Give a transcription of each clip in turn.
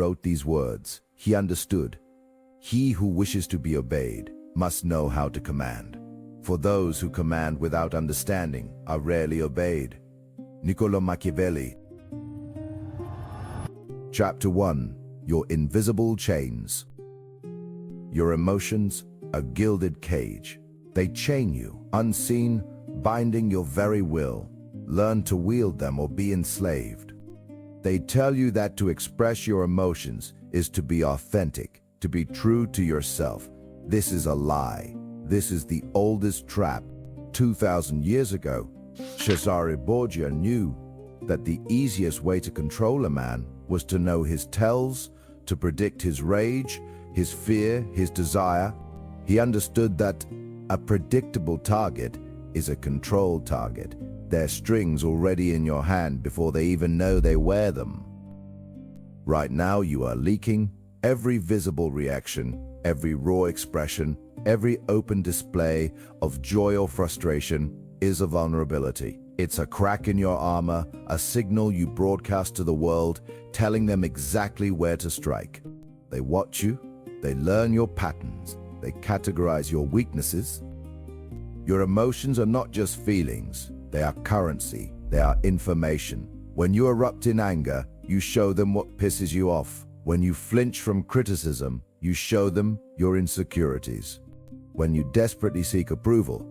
wrote these words, he understood, "He who wishes to be obeyed must know how to command. For those who command without understanding are rarely obeyed." Niccolo Machiavelli. Chapter 1. Your invisible chains. Your emotions, a gilded cage. They chain you, unseen, binding your very will. Learn to wield them or be enslaved. They tell you that to express your emotions is to be authentic, to be true to yourself. This is a lie. This is the oldest trap. 2,000 years ago, Cesare Borgia knew that the easiest way to control a man was to know his tells, to predict his rage, his fear, his desire. He understood that a predictable target is a controlled target. Their strings already in your hand before they even know they wear them. Right now you are leaking. Every visible reaction, every raw expression, every open display of joy or frustration is a vulnerability. It's a crack in your armor, a signal you broadcast to the world, telling them exactly where to strike. They watch you, they learn your patterns, they categorize your weaknesses. Your emotions are not just feelings, they are currency, they are information. When you erupt in anger, you show them what pisses you off. When you flinch from criticism, you show them your insecurities. When you desperately seek approval,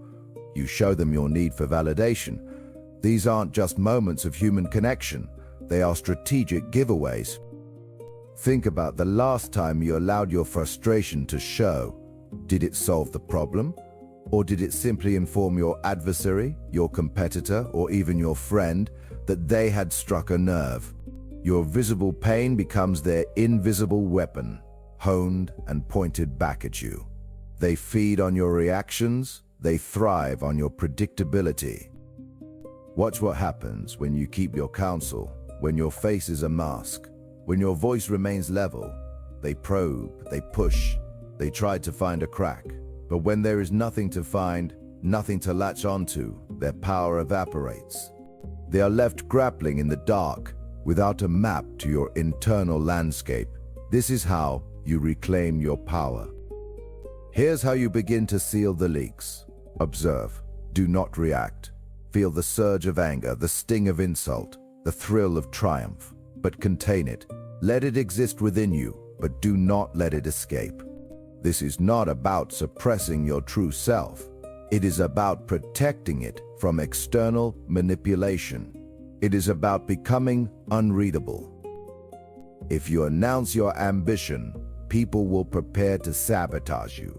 you show them your need for validation. These aren't just moments of human connection, they are strategic giveaways. Think about the last time you allowed your frustration to show. Did it solve the problem? Or did it simply inform your adversary, your competitor, or even your friend that they had struck a nerve? Your visible pain becomes their invisible weapon, honed and pointed back at you. They feed on your reactions, they thrive on your predictability. Watch what happens when you keep your counsel, when your face is a mask, when your voice remains level. They probe, they push, they try to find a crack. But when there is nothing to find, nothing to latch onto, their power evaporates. They are left grappling in the dark, without a map to your internal landscape. This is how you reclaim your power. Here's how you begin to seal the leaks. Observe. Do not react. Feel the surge of anger, the sting of insult, the thrill of triumph, but contain it. Let it exist within you, but do not let it escape. This is not about suppressing your true self. It is about protecting it from external manipulation. It is about becoming unreadable. If you announce your ambition, people will prepare to sabotage you.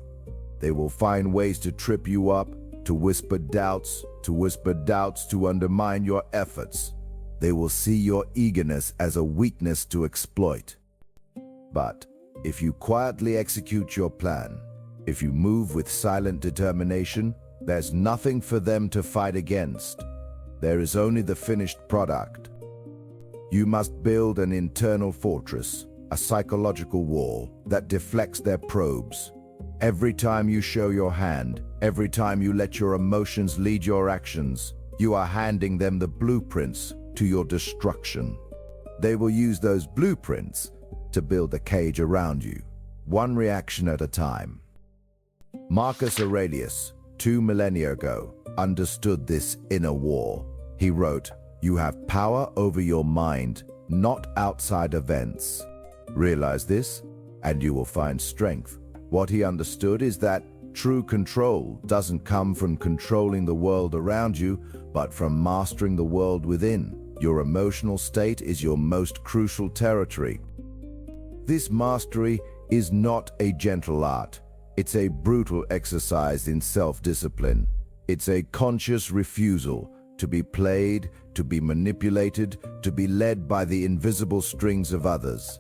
They will find ways to trip you up, to whisper doubts to undermine your efforts. They will see your eagerness as a weakness to exploit. But if you quietly execute your plan, if you move with silent determination, there's nothing for them to fight against. There is only the finished product. You must build an internal fortress, a psychological wall that deflects their probes. Every time you show your hand, every time you let your emotions lead your actions, you are handing them the blueprints to your destruction. They will use those blueprints to build a cage around you, one reaction at a time. Marcus Aurelius, 2 millennia ago, understood this inner war. He wrote, "You have power over your mind, not outside events. Realize this, and you will find strength." What he understood is that true control doesn't come from controlling the world around you, but from mastering the world within. Your emotional state is your most crucial territory. This mastery is not a gentle art. It's a brutal exercise in self-discipline. It's a conscious refusal to be played, to be manipulated, to be led by the invisible strings of others.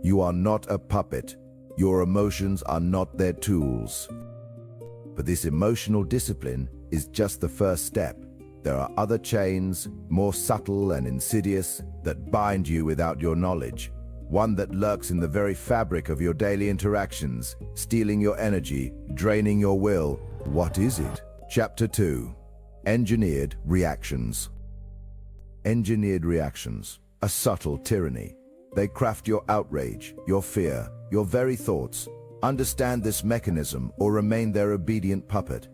You are not a puppet. Your emotions are not their tools. But this emotional discipline is just the first step. There are other chains, more subtle and insidious, that bind you without your knowledge. One that lurks in the very fabric of your daily interactions, stealing your energy, draining your will. What is it? Chapter 2. Engineered reactions. Engineered reactions, a subtle tyranny. They craft your outrage, your fear, your very thoughts. Understand this mechanism or remain their obedient puppet.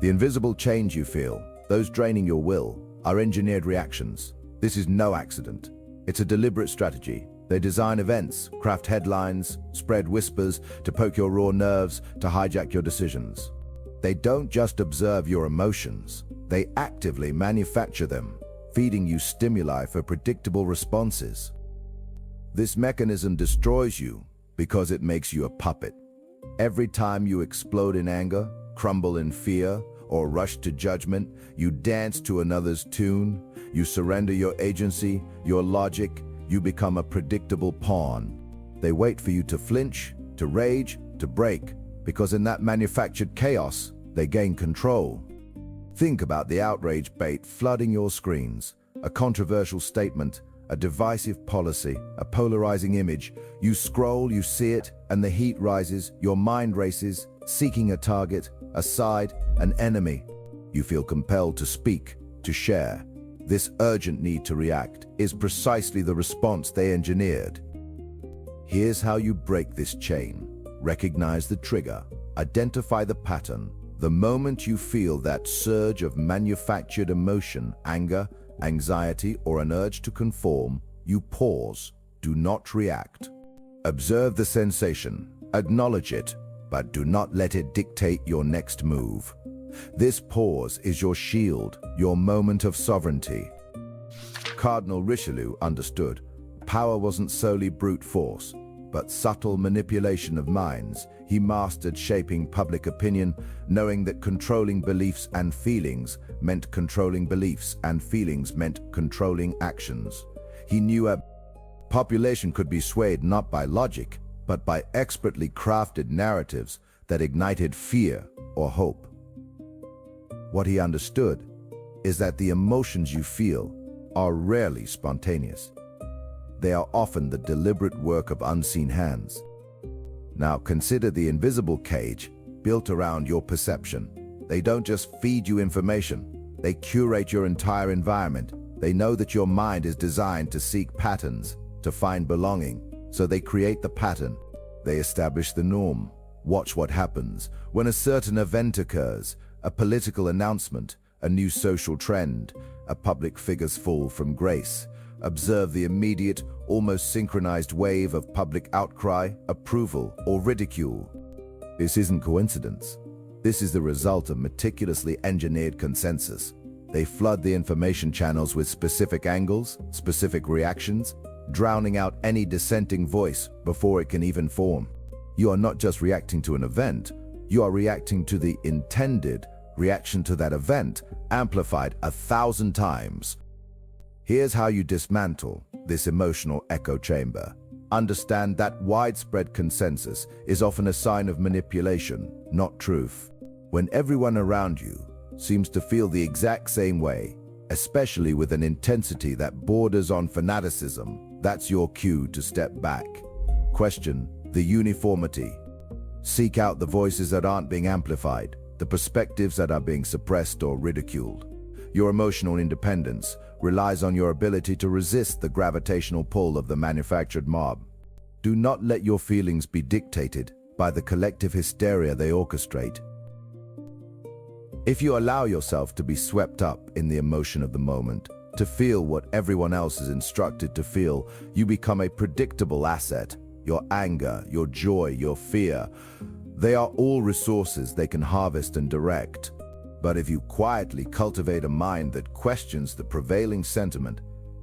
The invisible change you feel, those draining your will, are engineered reactions. This is no accident. It's a deliberate strategy. They design events, craft headlines, spread whispers to poke your raw nerves, to hijack your decisions. They don't just observe your emotions, they actively manufacture them, feeding you stimuli for predictable responses. This mechanism destroys you because it makes you a puppet. Every time you explode in anger, crumble in fear, or rush to judgment, you dance to another's tune, you surrender your agency, your logic, you become a predictable pawn. They wait for you to flinch, to rage, to break, because in that manufactured chaos, they gain control. Think about the outrage bait flooding your screens, a controversial statement, a divisive policy, a polarizing image. You scroll, you see it, and the heat rises, your mind races, seeking a target, a side, an enemy. You feel compelled to speak, to share. This urgent need to react is precisely the response they engineered. Here's how you break this chain. Recognize the trigger, identify the pattern. The moment you feel that surge of manufactured emotion, anger, anxiety, or an urge to conform, you pause. Do not react. Observe the sensation, acknowledge it, but do not let it dictate your next move. This pause is your shield, your moment of sovereignty. Cardinal Richelieu understood power wasn't solely brute force, but subtle manipulation of minds. He mastered shaping public opinion, knowing that controlling beliefs and feelings meant controlling beliefs and feelings meant controlling actions. He knew a population could be swayed not by logic, but by expertly crafted narratives that ignited fear or hope. What he understood is that the emotions you feel are rarely spontaneous. They are often the deliberate work of unseen hands. Now consider the invisible cage built around your perception. They don't just feed you information, they curate your entire environment. They know that your mind is designed to seek patterns, to find belonging, so they create the pattern. They establish the norm. Watch what happens when a certain event occurs, a political announcement, a new social trend, a public figure's fall from grace. Observe the immediate, almost synchronized wave of public outcry, approval, or ridicule. This isn't coincidence. This is the result of meticulously engineered consensus. They flood the information channels with specific angles, specific reactions, drowning out any dissenting voice before it can even form. You are not just reacting to an event, you are reacting to the intended reaction to that event, amplified 1,000 times. Here's how you dismantle this emotional echo chamber. Understand that widespread consensus is often a sign of manipulation, not truth. When everyone around you seems to feel the exact same way, especially with an intensity that borders on fanaticism, that's your cue to step back. Question the uniformity. Seek out the voices that aren't being amplified, the perspectives that are being suppressed or ridiculed. Your emotional independence relies on your ability to resist the gravitational pull of the manufactured mob. Do not let your feelings be dictated by the collective hysteria they orchestrate. If you allow yourself to be swept up in the emotion of the moment, to feel what everyone else is instructed to feel, you become a predictable asset. Your anger, your joy, your fear, they are all resources they can harvest and direct. But if you quietly cultivate a mind that questions the prevailing sentiment,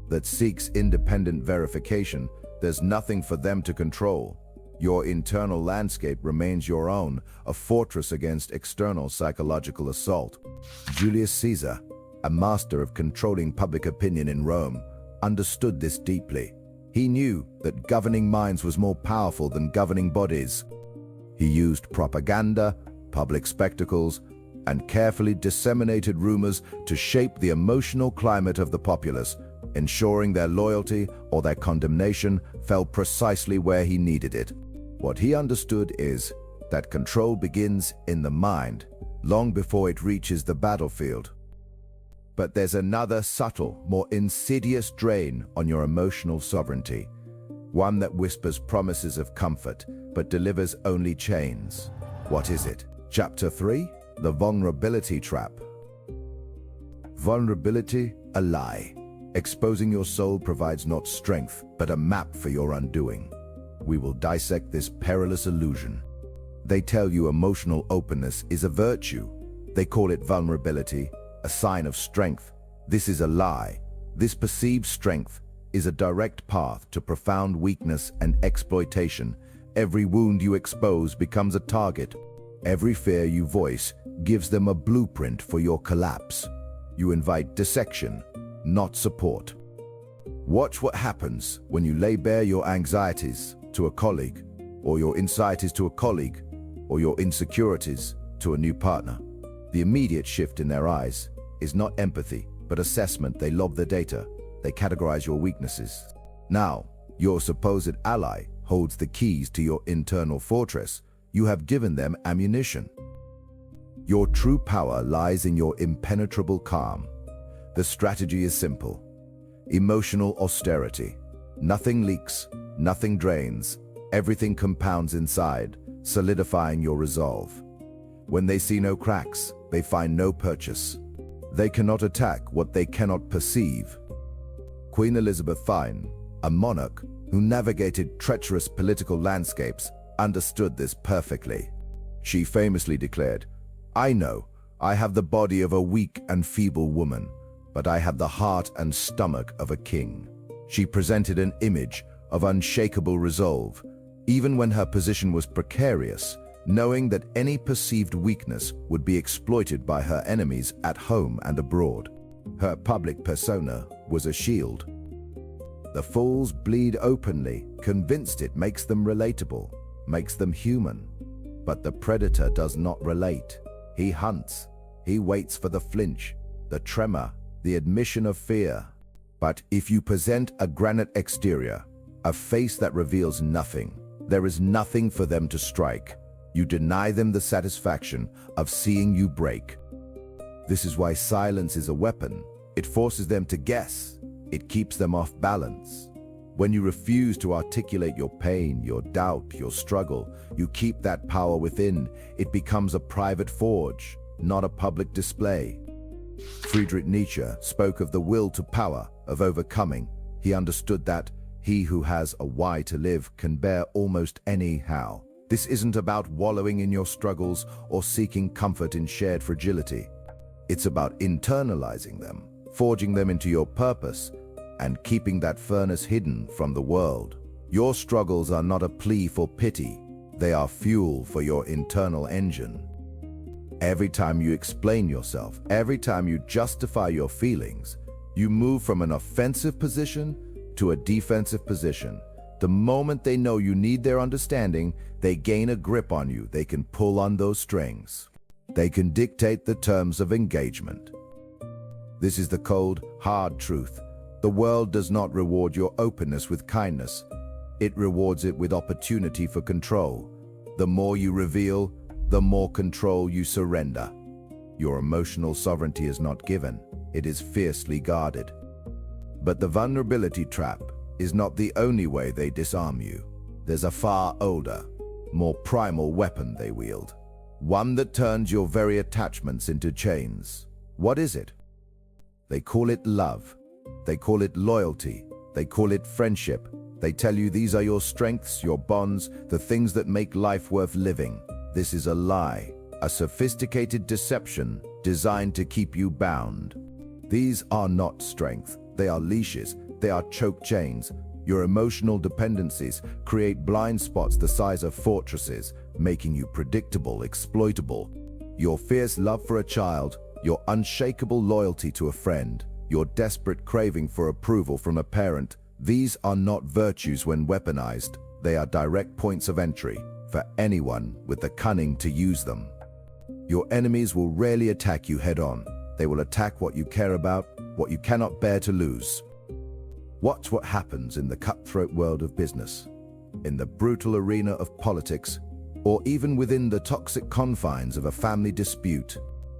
that seeks independent verification, there's nothing for them to control. Your internal landscape remains your own, a fortress against external psychological assault. Julius Caesar, a master of controlling public opinion in Rome, understood this deeply. He knew that governing minds was more powerful than governing bodies. He used propaganda, public spectacles, and carefully disseminated rumors to shape the emotional climate of the populace, ensuring their loyalty or their condemnation fell precisely where he needed it. What he understood is that control begins in the mind, long before it reaches the battlefield. But there's another subtle, more insidious drain on your emotional sovereignty. one that whispers promises of comfort, but delivers only chains. What is it? Chapter 3, The Vulnerability Trap. Vulnerability, a lie. Exposing your soul provides not strength, but a map for your undoing. We will dissect this perilous illusion. They tell you emotional openness is a virtue. They call it vulnerability, a sign of strength. This is a lie. This perceived strength is a direct path to profound weakness and exploitation. Every wound you expose becomes a target. Every fear you voice gives them a blueprint for your collapse. You invite dissection, not support. Watch what happens when you lay bare your anxieties to a colleague, or your anxieties to a colleague, or your insecurities to a new partner. The immediate shift in their eyes is not empathy, but assessment. They lob the data. They categorize your weaknesses. Now, your supposed ally holds the keys to your internal fortress. You have given them ammunition. Your true power lies in your impenetrable calm. The strategy is simple. Emotional austerity. Nothing leaks, nothing drains. Everything compounds inside, solidifying your resolve. When they see no cracks, they find no purchase. They cannot attack what they cannot perceive. Queen Elizabeth I, a monarch who navigated treacherous political landscapes, understood this perfectly. She famously declared, "I know, I have the body of a weak and feeble woman, but I have the heart and stomach of a king." She presented an image of unshakable resolve, even when her position was precarious, knowing that any perceived weakness would be exploited by her enemies at home and abroad. Her public persona was a shield. The fools bleed openly, convinced it makes them relatable, makes them human. But the predator does not relate. He hunts. He waits for the flinch, the tremor, the admission of fear. But if you present a granite exterior, a face that reveals nothing, there is nothing for them to strike. You deny them the satisfaction of seeing you break. This is why silence is a weapon. It forces them to guess. It keeps them off balance. When you refuse to articulate your pain, your doubt, your struggle, you keep that power within. It becomes a private forge, not a public display. Friedrich Nietzsche spoke of the will to power, of overcoming. He understood that he who has a why to live can bear almost any how. This isn't about wallowing in your struggles or seeking comfort in shared fragility. It's about internalizing them, forging them into your purpose, and keeping that furnace hidden from the world. Your struggles are not a plea for pity. They are fuel for your internal engine. Every time you explain yourself, every time you justify your feelings, you move from an offensive position to a defensive position. The moment they know you need their understanding, they gain a grip on you. They can pull on those strings. They can dictate the terms of engagement. This is the cold, hard truth. The world does not reward your openness with kindness. It rewards it with opportunity for control. The more you reveal, the more control you surrender. Your emotional sovereignty is not given. It is fiercely guarded. But the vulnerability trap is not the only way they disarm you. There's a far older, more primal weapon they wield. One that turns your very attachments into chains. What is it? They call it love. They call it loyalty. They call it friendship. They tell you these are your strengths, your bonds, the things that make life worth living. This is a lie, a sophisticated deception designed to keep you bound. These are not strength. They are leashes. They are choke chains. Your emotional dependencies create blind spots the size of fortresses, making you predictable, exploitable. Your fierce love for a child, your unshakable loyalty to a friend, your desperate craving for approval from a parent, these are not virtues when weaponized. They are direct points of entry for anyone with the cunning to use them. Your enemies will rarely attack you head-on. They will attack what you care about, what you cannot bear to lose. Watch what happens in the cutthroat world of business, in the brutal arena of politics, or even within the toxic confines of a family dispute.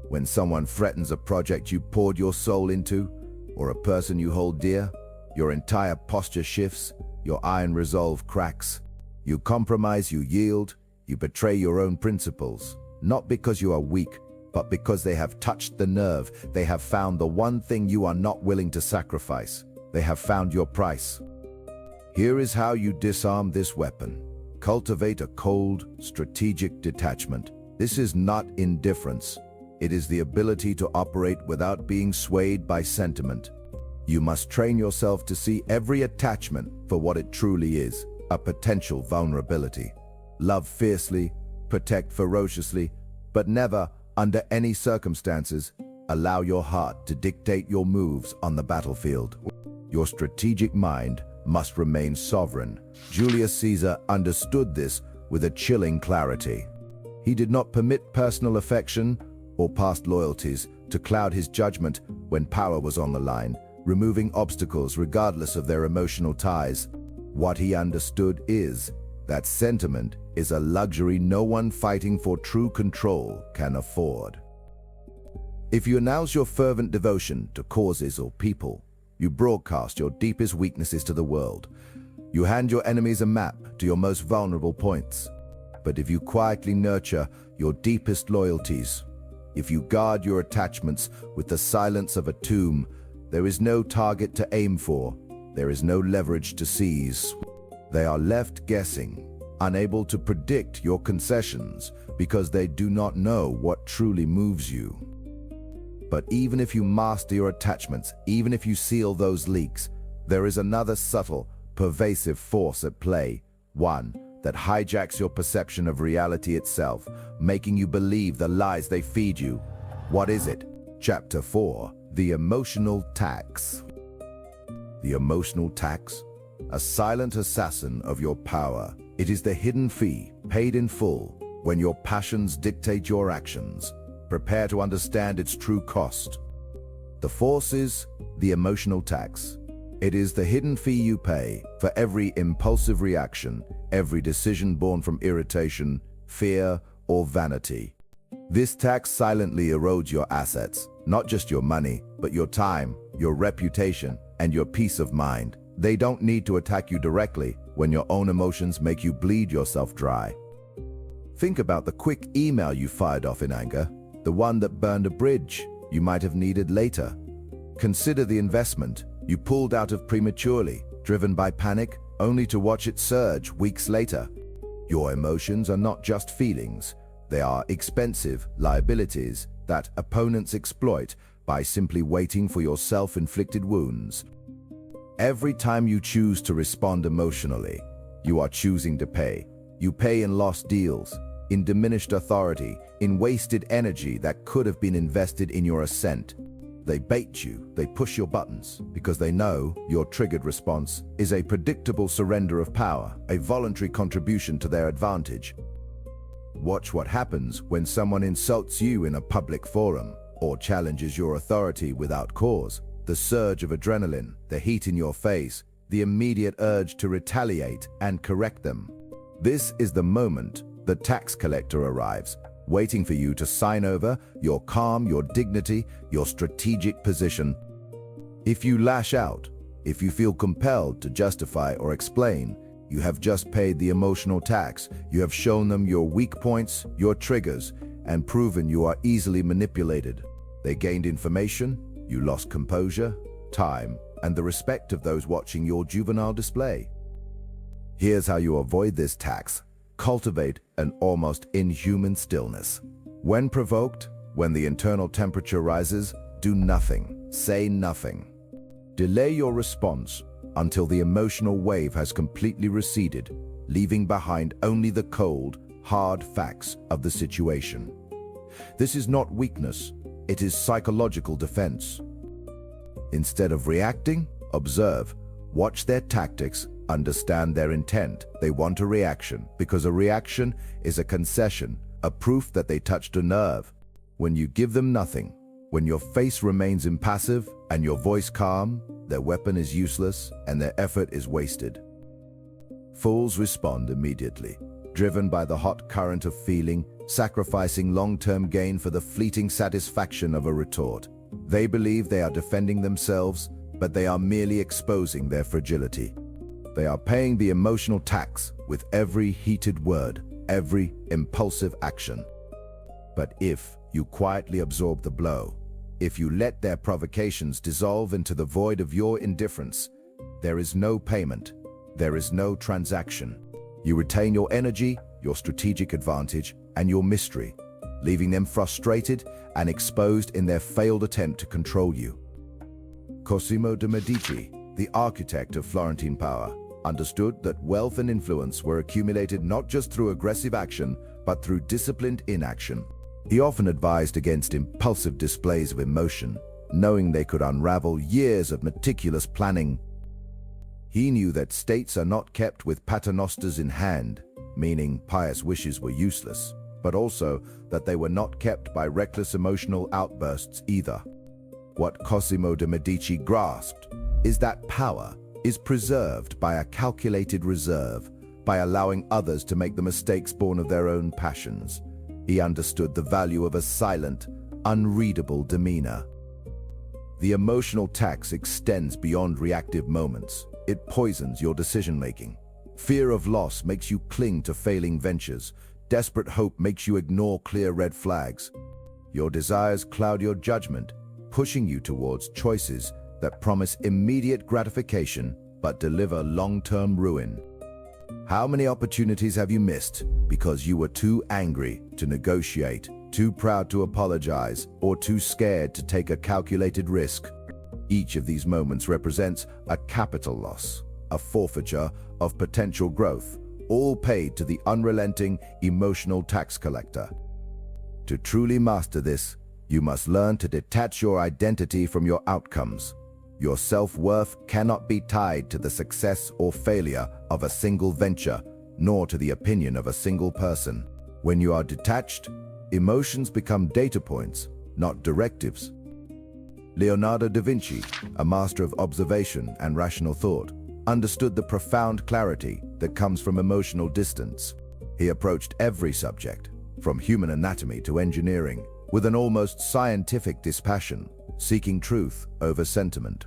When someone threatens a project you poured your soul into, or a person you hold dear, your entire posture shifts. your iron resolve cracks. You compromise, you yield, you betray your own principles, not because you are weak, but because they have touched the nerve. They have found the one thing you are not willing to sacrifice. They have found your price. Here is how you disarm this weapon. Cultivate a cold, strategic detachment. This is not indifference. It is the ability to operate without being swayed by sentiment. You must train yourself to see every attachment for what it truly is, a potential vulnerability. Love fiercely, protect ferociously, but never, under any circumstances, allow your heart to dictate your moves on the battlefield. Your strategic mind must remain sovereign. Julius Caesar understood this with a chilling clarity. He did not permit personal affection or past loyalties to cloud his judgment when power was on the line, removing obstacles regardless of their emotional ties. What he understood is that sentiment is a luxury no one fighting for true control can afford. If you announce your fervent devotion to causes or people, you broadcast your deepest weaknesses to the world. You hand your enemies a map to your most vulnerable points. But if you quietly nurture your deepest loyalties, if you guard your attachments with the silence of a tomb, there is no target to aim for, there is no leverage to seize. They are left guessing, unable to predict your concessions because they do not know what truly moves you. But even if you master your attachments, even if you seal those leaks, there is another subtle, pervasive force at play, one that hijacks your perception of reality itself, making you believe the lies they feed you. What is it? Chapter 4, The Emotional Tax. The emotional tax? A silent assassin of your power. It is the hidden fee, paid in full, when your passions dictate your actions. Prepare to understand its true cost. The force is the emotional tax. It is the hidden fee you pay for every impulsive reaction, every decision born from irritation, fear, or vanity. This tax silently erodes your assets, not just your money, but your time, your reputation, and your peace of mind. They don't need to attack you directly when your own emotions make you bleed yourself dry. Think about the quick email you fired off in anger, the one that burned a bridge you might have needed later. Consider the investment you pulled out of prematurely, driven by panic, only to watch it surge weeks later. Your emotions are not just feelings. They are expensive liabilities that opponents exploit by simply waiting for your self-inflicted wounds. Every time you choose to respond emotionally, you are choosing to pay. You pay in lost deals, in diminished authority, in wasted energy that could have been invested in your ascent. They bait you, they push your buttons, because they know your triggered response is a predictable surrender of power, a voluntary contribution to their advantage. Watch what happens when someone insults you in a public forum or challenges your authority without cause. The surge of adrenaline, the heat in your face, the immediate urge to retaliate and correct them. This is the moment the tax collector arrives, waiting for you to sign over your calm, your dignity, your strategic position. If you lash out, if you feel compelled to justify or explain, you have just paid the emotional tax. You have shown them your weak points, your triggers, and proven you are easily manipulated. They gained information, you lost composure, time, and the respect of those watching your juvenile display. Here's how you avoid this tax. Cultivate an almost inhuman stillness. When provoked, when the internal temperature rises, do nothing, say nothing. Delay your response until the emotional wave has completely receded, leaving behind only the cold, hard facts of the situation. This is not weakness, it is psychological defense. Instead of reacting, observe, watch their tactics, understand their intent. They want a reaction because a reaction is a concession, a proof that they touched a nerve. When you give them nothing, when your face remains impassive and your voice calm, their weapon is useless and their effort is wasted. Fools respond immediately, driven by the hot current of feeling, sacrificing long-term gain for the fleeting satisfaction of a retort. They believe they are defending themselves, but they are merely exposing their fragility. They are paying the emotional tax with every heated word, every impulsive action. But if you quietly absorb the blow, if you let their provocations dissolve into the void of your indifference, there is no payment, there is no transaction. You retain your energy, your strategic advantage, and your mystery, leaving them frustrated and exposed in their failed attempt to control you. Cosimo de' Medici, the architect of Florentine power, understood that wealth and influence were accumulated not just through aggressive action, but through disciplined inaction. He often advised against impulsive displays of emotion, knowing they could unravel years of meticulous planning. He knew that states are not kept with paternosters in hand, meaning pious wishes were useless, but also that they were not kept by reckless emotional outbursts either. What Cosimo de' Medici grasped is that power is preserved by a calculated reserve, by allowing others to make the mistakes born of their own passions. He understood the value of a silent, unreadable demeanor. The emotional tax extends beyond reactive moments. It poisons your decision-making. Fear of loss makes you cling to failing ventures. Desperate hope makes you ignore clear red flags. Your desires cloud your judgment, pushing you towards choices that promise immediate gratification but deliver long-term ruin. How many opportunities have you missed because you were too angry to negotiate, too proud to apologize, or too scared to take a calculated risk? Each of these moments represents a capital loss, a forfeiture of potential growth, all paid to the unrelenting emotional tax collector. To truly master this, you must learn to detach your identity from your outcomes. Your self-worth cannot be tied to the success or failure of a single venture, nor to the opinion of a single person. When you are detached, emotions become data points, not directives. Leonardo da Vinci, a master of observation and rational thought, understood the profound clarity that comes from emotional distance. He approached every subject, from human anatomy to engineering, with an almost scientific dispassion, seeking truth over sentiment.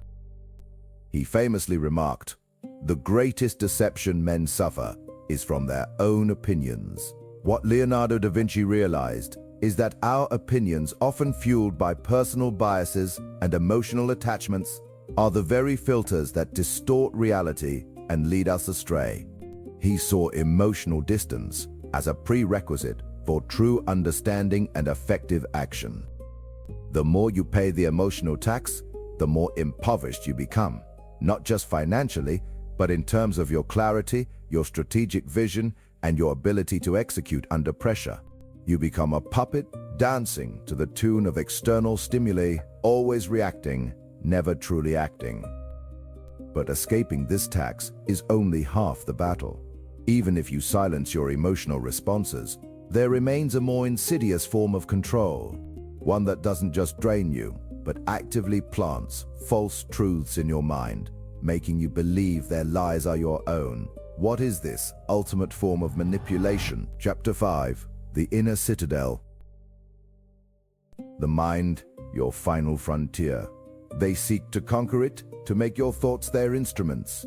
He famously remarked, "The greatest deception men suffer is from their own opinions." What Leonardo da Vinci realized is that our opinions, often fueled by personal biases and emotional attachments, are the very filters that distort reality and lead us astray. He saw emotional distance as a prerequisite for true understanding and effective action. The more you pay the emotional tax, the more impoverished you become, not just financially, but in terms of your clarity, your strategic vision, and your ability to execute under pressure. You become a puppet dancing to the tune of external stimuli, always reacting, never truly acting. But escaping this tax is only half the battle. Even if you silence your emotional responses, there remains a more insidious form of control, one that doesn't just drain you, but actively plants false truths in your mind, making you believe their lies are your own. What is this ultimate form of manipulation? Chapter 5, The Inner Citadel. The mind, your final frontier. They seek to conquer it, to make your thoughts their instruments.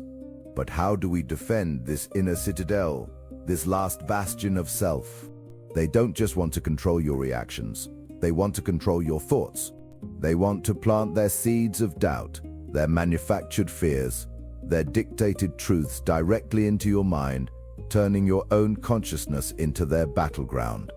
But how do we defend this inner citadel, this last bastion of self? They don't just want to control your reactions. They want to control your thoughts. They want to plant their seeds of doubt, their manufactured fears, their dictated truths directly into your mind, turning your own consciousness into their battleground.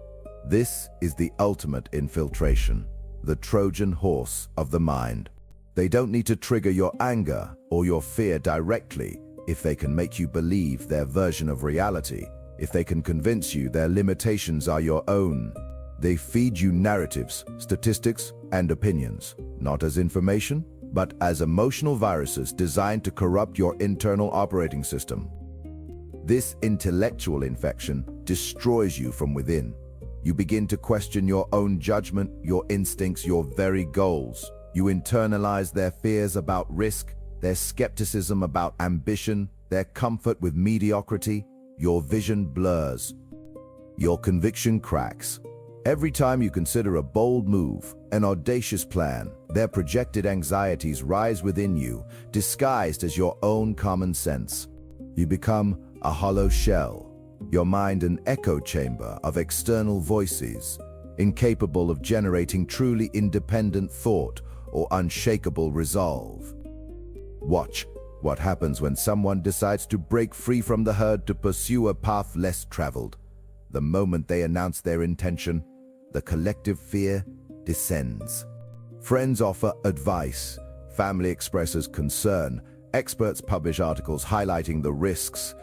This is the ultimate infiltration, the Trojan horse of the mind. They don't need to trigger your anger or your fear directly if they can make you believe their version of reality, if they can convince you their limitations are your own. They feed you narratives, statistics, and opinions, not as information, but as emotional viruses designed to corrupt your internal operating system. This intellectual infection destroys you from within. You begin to question your own judgment, your instincts, your very goals. You internalize their fears about risk, their skepticism about ambition, their comfort with mediocrity. Your vision blurs. Your conviction cracks. Every time you consider a bold move, an audacious plan, their projected anxieties rise within you, disguised as your own common sense. You become a hollow shell, your mind an echo chamber of external voices, incapable of generating truly independent thought or unshakable resolve. Watch what happens when someone decides to break free from the herd to pursue a path less traveled. The moment they announce their intention, the collective fear descends. Friends offer advice, family expresses concern, experts publish articles highlighting the risks.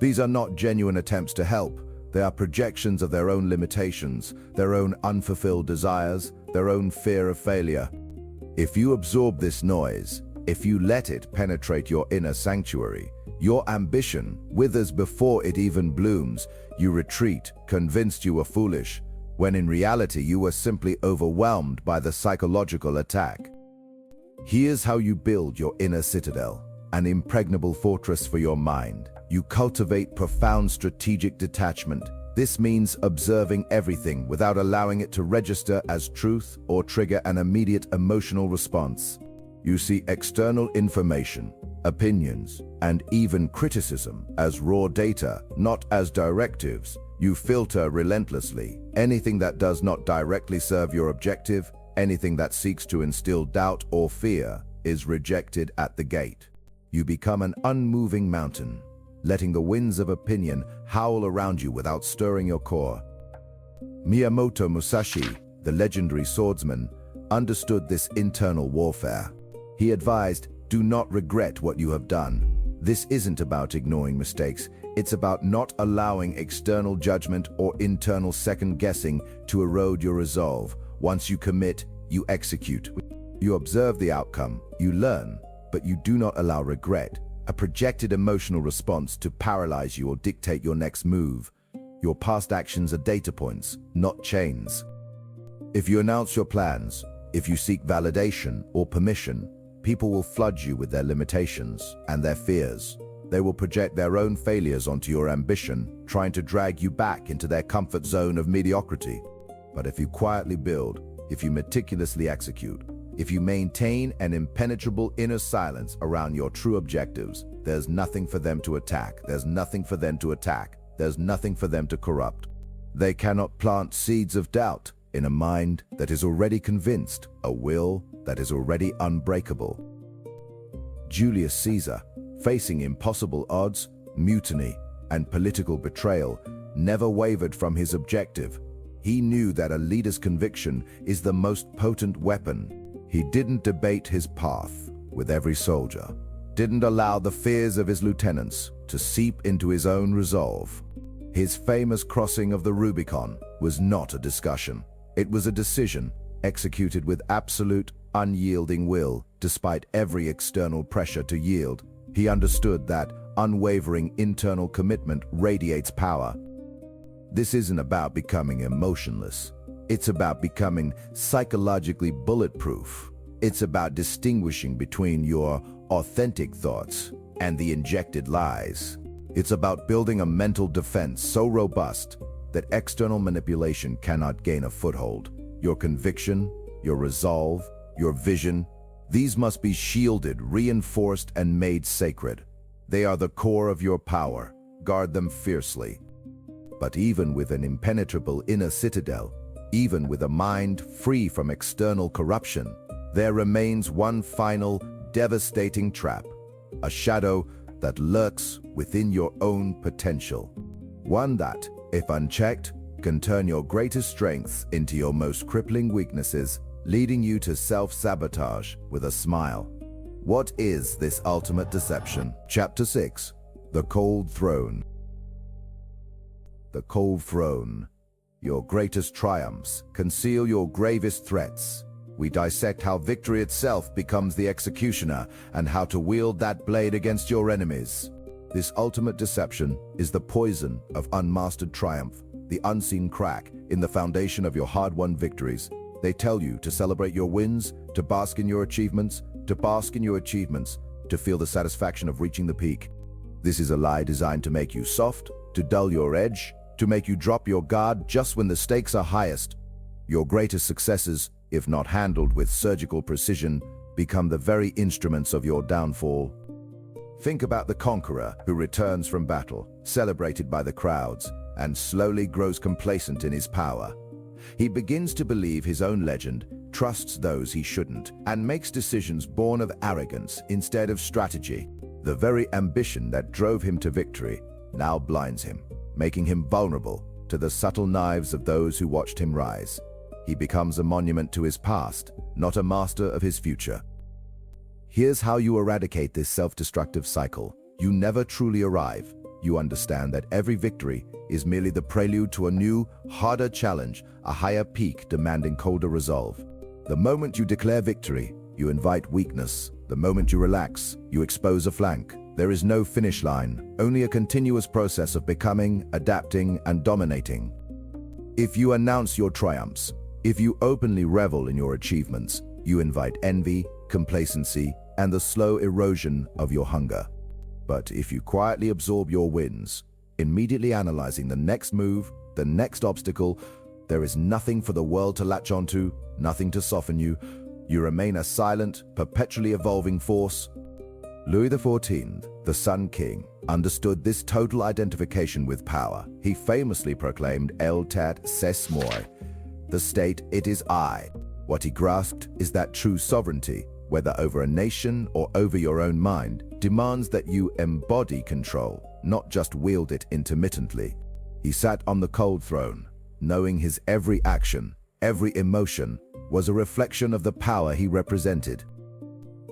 These are not genuine attempts to help. They are projections of their own limitations, their own unfulfilled desires, their own fear of failure. If you absorb this noise, if you let it penetrate your inner sanctuary, your ambition withers before it even blooms. You retreat, convinced you were foolish, when in reality you were simply overwhelmed by the psychological attack. Here's how you build your inner citadel, an impregnable fortress for your mind. You cultivate profound strategic detachment. This means observing everything without allowing it to register as truth or trigger an immediate emotional response. You see external information, opinions, and even criticism as raw data, not as directives. You filter relentlessly. Anything that does not directly serve your objective, anything that seeks to instill doubt or fear, is rejected at the gate. You become an unmoving mountain, letting the winds of opinion howl around you without stirring your core. Miyamoto Musashi, the legendary swordsman, understood this internal warfare. He advised, "Do not regret what you have done." This isn't about ignoring mistakes. It's about not allowing external judgment or internal second-guessing to erode your resolve. Once you commit, you execute. You observe the outcome, you learn, but you do not allow regret, a projected emotional response, to paralyze you or dictate your next move. Your past actions are data points, not chains. If you announce your plans, if you seek validation or permission, people will flood you with their limitations and their fears. They will project their own failures onto your ambition, trying to drag you back into their comfort zone of mediocrity. But if you quietly build, if you meticulously execute, if you maintain an impenetrable inner silence around your true objectives, there's nothing for them to attack, there's nothing for them to attack, there's nothing for them to corrupt. They cannot plant seeds of doubt in a mind that is already convinced, a will that is already unbreakable. Julius Caesar, facing impossible odds, mutiny, and political betrayal, never wavered from his objective. He knew that a leader's conviction is the most potent weapon. He didn't debate his path with every soldier, didn't allow the fears of his lieutenants to seep into his own resolve. His famous crossing of the Rubicon was not a discussion. It was a decision, executed with absolute, unyielding will, despite every external pressure to yield. He understood that unwavering internal commitment radiates power. This isn't about becoming emotionless. It's about becoming psychologically bulletproof. It's about distinguishing between your authentic thoughts and the injected lies. It's about building a mental defense so robust that external manipulation cannot gain a foothold. Your conviction, your resolve, your vision, these must be shielded, reinforced, and made sacred. They are the core of your power. Guard them fiercely. But even with an impenetrable inner citadel, even with a mind free from external corruption, there remains one final, devastating trap, a shadow that lurks within your own potential. One that, if unchecked, can turn your greatest strengths into your most crippling weaknesses, leading you to self-sabotage with a smile. What is this ultimate deception? Chapter 6. The Cold Throne. The cold throne. Your greatest triumphs conceal your gravest threats. We dissect how victory itself becomes the executioner and how to wield that blade against your enemies. This ultimate deception is the poison of unmastered triumph, the unseen crack in the foundation of your hard-won victories. They tell you to celebrate your wins, to bask in your achievements, to feel the satisfaction of reaching the peak. This is a lie designed to make you soft, to dull your edge, to make you drop your guard just when the stakes are highest. Your greatest successes, if not handled with surgical precision, become the very instruments of your downfall. Think about the conqueror who returns from battle, celebrated by the crowds, and slowly grows complacent in his power. He begins to believe his own legend, trusts those he shouldn't, and makes decisions born of arrogance instead of strategy. The very ambition that drove him to victory now blinds him, making him vulnerable to the subtle knives of those who watched him rise. He becomes a monument to his past, not a master of his future. Here's how you eradicate this self-destructive cycle. You never truly arrive. You understand that every victory is merely the prelude to a new, harder challenge, a higher peak demanding colder resolve. The moment you declare victory, you invite weakness. The moment you relax, you expose a flank. There is no finish line, only a continuous process of becoming, adapting, and dominating. If you announce your triumphs, if you openly revel in your achievements, you invite envy, complacency, and the slow erosion of your hunger. But if you quietly absorb your wins, immediately analyzing the next move, the next obstacle, there is nothing for the world to latch onto, nothing to soften you. You remain a silent, perpetually evolving force. Louis XIV, the Sun King, understood this total identification with power. He famously proclaimed, "État c'est moi," the state, it is I. What he grasped is that true sovereignty, whether over a nation or over your own mind, demands that you embody control, not just wield it intermittently. He sat on the cold throne, knowing his every action, every emotion, was a reflection of the power he represented.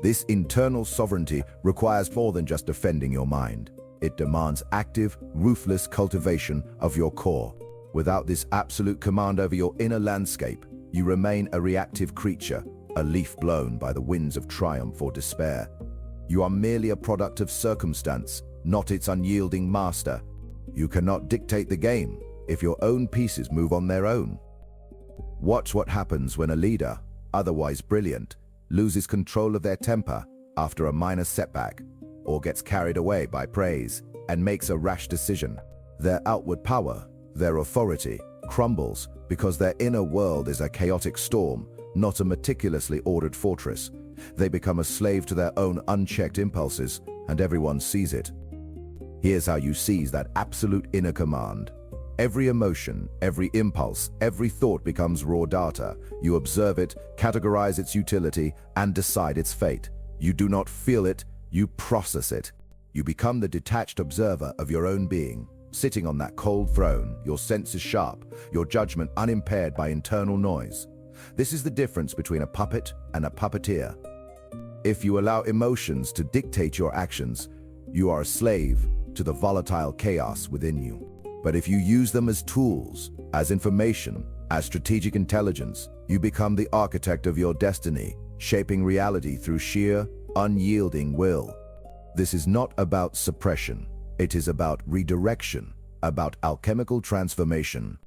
This internal sovereignty requires more than just defending your mind. It demands active, ruthless cultivation of your core. Without this absolute command over your inner landscape, you remain a reactive creature, a leaf blown by the winds of triumph or despair. You are merely a product of circumstance, not its unyielding master. You cannot dictate the game if your own pieces move on their own. Watch what happens when a leader, otherwise brilliant, loses control of their temper after a minor setback, or gets carried away by praise and makes a rash decision. Their outward power, their authority, crumbles because their inner world is a chaotic storm, not a meticulously ordered fortress. They become a slave to their own unchecked impulses, and everyone sees it. Here's how you seize that absolute inner command. Every emotion, every impulse, every thought becomes raw data. You observe it, categorize its utility, and decide its fate. You do not feel it, you process it. You become the detached observer of your own being. Sitting on that cold throne, your senses sharp, your judgment unimpaired by internal noise. This is the difference between a puppet and a puppeteer. If you allow emotions to dictate your actions, you are a slave to the volatile chaos within you. But if you use them as tools, as information, as strategic intelligence, you become the architect of your destiny, shaping reality through sheer, unyielding will. This is not about suppression. It is about redirection, about alchemical transformation.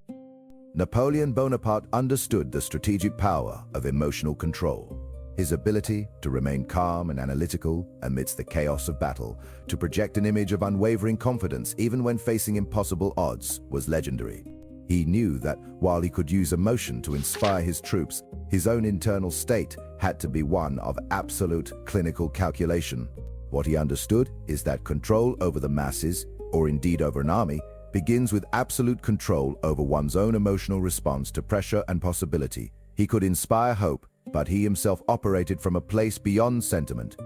Napoleon Bonaparte understood the strategic power of emotional control. His ability to remain calm and analytical amidst the chaos of battle, to project an image of unwavering confidence even when facing impossible odds, was legendary. He knew that while he could use emotion to inspire his troops, his own internal state had to be one of absolute clinical calculation. What he understood is that control over the masses, or indeed over an army, begins with absolute control over one's own emotional response to pressure and possibility. He could inspire hope, but he himself operated from a place beyond sentiment.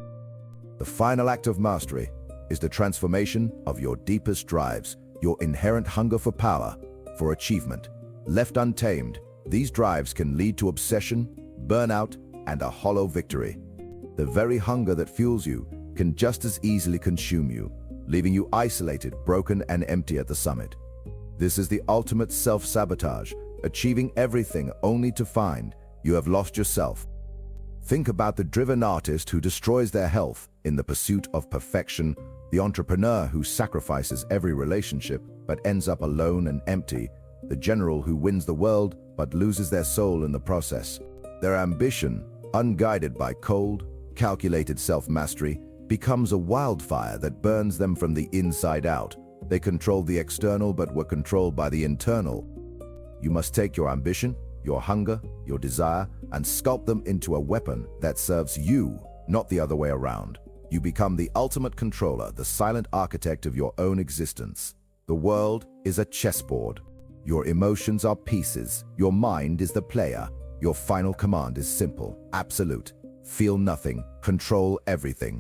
The final act of mastery is the transformation of your deepest drives, your inherent hunger for power, for achievement. Left untamed, these drives can lead to obsession, burnout, and a hollow victory. The very hunger that fuels you can just as easily consume you, leaving you isolated, broken, and empty at the summit. This is the ultimate self-sabotage, achieving everything only to find you have lost yourself. Think about the driven artist who destroys their health in the pursuit of perfection, the entrepreneur who sacrifices every relationship but ends up alone and empty, the general who wins the world but loses their soul in the process. Their ambition, unguided by cold, calculated self-mastery, becomes a wildfire that burns them from the inside out. They controlled the external but were controlled by the internal. You must take your ambition, your hunger, your desire, and sculpt them into a weapon that serves you, not the other way around. You become the ultimate controller, the silent architect of your own existence. The world is a chessboard. Your emotions are pieces. Your mind is the player. Your final command is simple, absolute. Feel nothing, control everything.